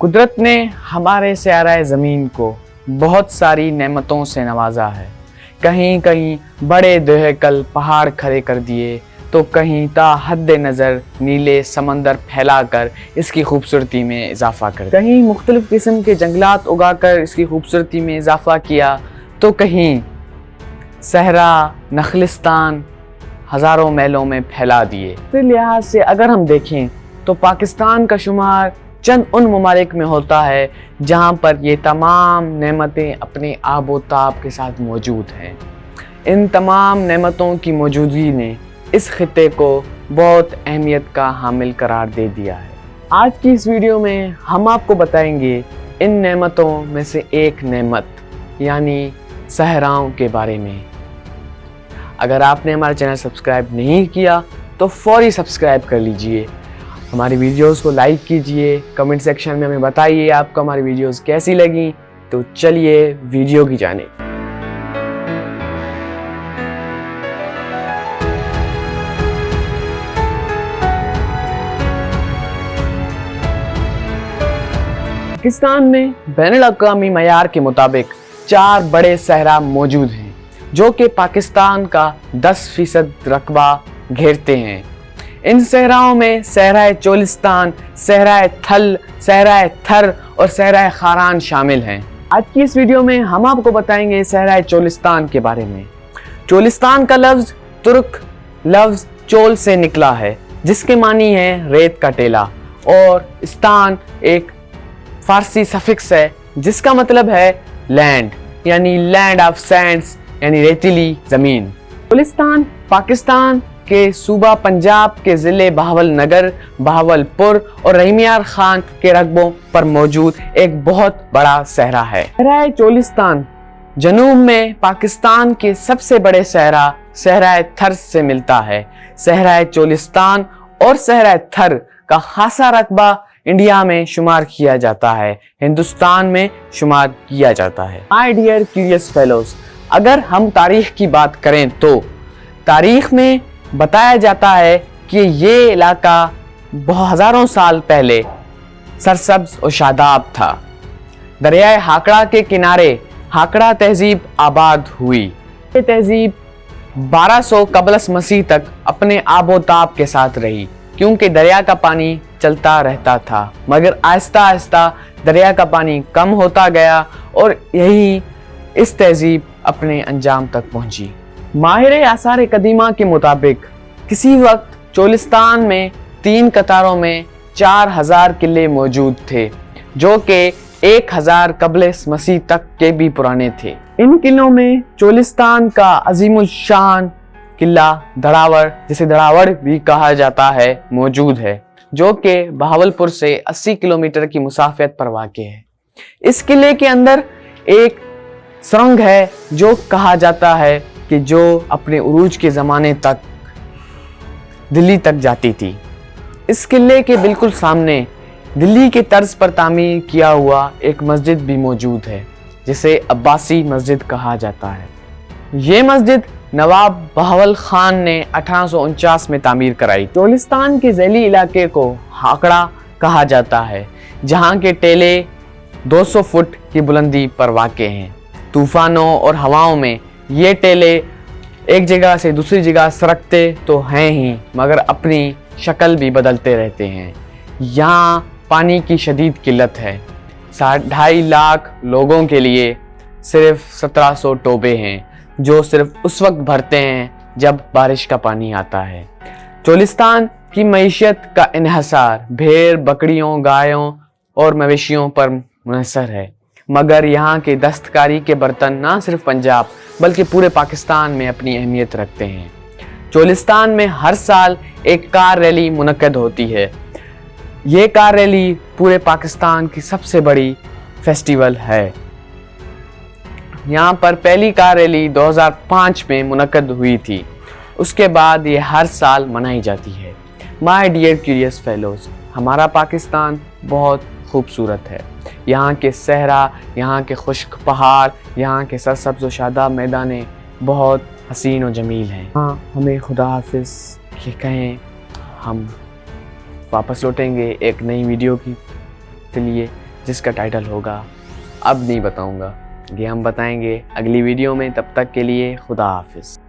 قدرت نے ہمارے سیارہ زمین کو بہت ساری نعمتوں سے نوازا ہے۔ کہیں کہیں بڑے دہیکل پہاڑ کھڑے کر دیے تو کہیں تا حد نظر نیلے سمندر پھیلا کر اس کی خوبصورتی میں اضافہ کر دیا۔ کہیں مختلف قسم کے جنگلات اگا کر اس کی خوبصورتی میں اضافہ کیا تو کہیں صحرا نخلستان ہزاروں میلوں میں پھیلا دیے۔ اس لحاظ سے اگر ہم دیکھیں تو پاکستان کا شمار چند ان ممالک میں ہوتا ہے جہاں پر یہ تمام نعمتیں اپنے آب و تاب کے ساتھ موجود ہیں۔ ان تمام نعمتوں کی موجودگی نے اس خطے کو بہت اہمیت کا حامل قرار دے دیا ہے۔ آج کی اس ویڈیو میں ہم آپ کو بتائیں گے ان نعمتوں میں سے ایک نعمت یعنی صحراؤں کے بارے میں۔ اگر آپ نے ہمارا چینل سبسکرائب نہیں کیا تو فوری سبسکرائب کر لیجئے، ہماری ویڈیوز کو لائک کیجئے، کمنٹ سیکشن میں ہمیں بتائیے آپ کو ہماری ویڈیوز کیسی لگیں۔ تو چلیے ویڈیو کی جانب۔ پاکستان میں بین الاقوامی معیار کے مطابق 4 بڑے صحرا موجود ہیں جو کہ پاکستان کا 10% رقبہ گھیرتے ہیں۔ ان صحراؤں میں صحرائے چولستان، صحرائے تھل، صحرائے تھر اور صحرائے خاران شامل ہیں۔ آج کی اس ویڈیو میں ہم آپ کو بتائیں گے صحرائے چولستان کے بارے میں۔ چولستان کا لفظ ترک لفظ چول سے نکلا ہے جس کے معنی ہے ریت کا ٹیلا، اور استان ایک فارسی سفکس ہے جس کا مطلب ہے لینڈ، یعنی لینڈ آف سینڈز، یعنی ریتیلی زمین۔ چولستان پاکستان کے صوبہ پنجاب کے ضلع بہاول نگر، بہاول پور اور رحیمیار خان کے رقبوں پر موجود ایک بہت بڑا صحرا ہے۔ صحرائے چولستان جنوب میں پاکستان کے سب سے بڑے صحرا صحرائے تھر سے ملتا ہے۔ صحرائے چولستان اور صحرائے تھر کا خاصا رقبہ انڈیا میں شمار کیا جاتا ہے، ہندوستان میں شمار کیا جاتا ہے۔ My dear curious fellows، اگر ہم تاریخ کی بات کریں تو تاریخ میں بتایا جاتا ہے کہ یہ علاقہ ہزاروں سال پہلے سرسبز و شاداب تھا۔ دریائے ہاکڑا کے کنارے ہاکڑا تہذیب آباد ہوئی۔ یہ تہذیب 1200 قبل مسیح تک اپنے آب و تاب کے ساتھ رہی کیونکہ دریا کا پانی چلتا رہتا تھا، مگر آہستہ آہستہ دریا کا پانی کم ہوتا گیا اور یہی اس تہذیب اپنے انجام تک پہنچی۔ ماہر آثار قدیمہ کے مطابق کسی وقت چولستان میں 3 قطاروں میں 4000 قلعے موجود تھے جو کہ 1000 قبل مسیح تک کے بھی پرانے تھے۔ ان قلعوں میں چولستان کا عظیم الشان قلعہ دھڑاوڑ، جسے دھڑاوڑ بھی کہا جاتا ہے، موجود ہے جو کہ بہاول پور سے 80 کلومیٹر کی مسافت پر واقع ہے۔ اس قلعے کے اندر ایک سرنگ ہے جو کہا جاتا ہے کہ جو اپنے عروج کے زمانے تک دلی تک جاتی تھی۔ اس قلعے کے بالکل سامنے دلی کے طرز پر تعمیر کیا ہوا ایک مسجد بھی موجود ہے جسے عباسی مسجد کہا جاتا ہے۔ یہ مسجد نواب بہاول خان نے 1849 میں تعمیر کرائی۔ چولستان کے ذیلی علاقے کو ہاکڑا کہا جاتا ہے جہاں کے ٹیلے 200 فٹ کی بلندی پر واقع ہیں۔ طوفانوں اور ہواؤں میں یہ ٹیلے ایک جگہ سے دوسری جگہ سرکتے تو ہیں ہی مگر اپنی شکل بھی بدلتے رہتے ہیں۔ یہاں پانی کی شدید قلت ہے۔ 2.5 لاکھ لوگوں کے لیے صرف 1700 ٹوبے ہیں جو صرف اس وقت بھرتے ہیں جب بارش کا پانی آتا ہے۔ چولستان کی معیشت کا انحصار بھیڑ، بکریوں، گایوں اور مویشیوں پر منحصر ہے، مگر یہاں کے دستکاری کے برتن نہ صرف پنجاب بلکہ پورے پاکستان میں اپنی اہمیت رکھتے ہیں۔ چولستان میں ہر سال ایک کار ریلی منعقد ہوتی ہے۔ یہ کار ریلی پورے پاکستان کی سب سے بڑی فیسٹیول ہے۔ یہاں پر پہلی کار ریلی 2005 میں منعقد ہوئی تھی، اس کے بعد یہ ہر سال منائی جاتی ہے۔ My dear curious fellows، ہمارا پاکستان بہت خوبصورت ہے۔ یہاں کے صحرا، یہاں کے خشک پہاڑ، یہاں کے سرسبز و شاداب میدانیں بہت حسین و جمیل ہیں۔ ہاں، ہمیں خدا حافظ کہیں، ہم واپس لوٹیں گے ایک نئی ویڈیو کے لیے۔ جس کا ٹائٹل ہوگا اب نہیں بتاؤں گا، یہ ہم بتائیں گے اگلی ویڈیو میں۔ تب تک کے لیے خدا حافظ۔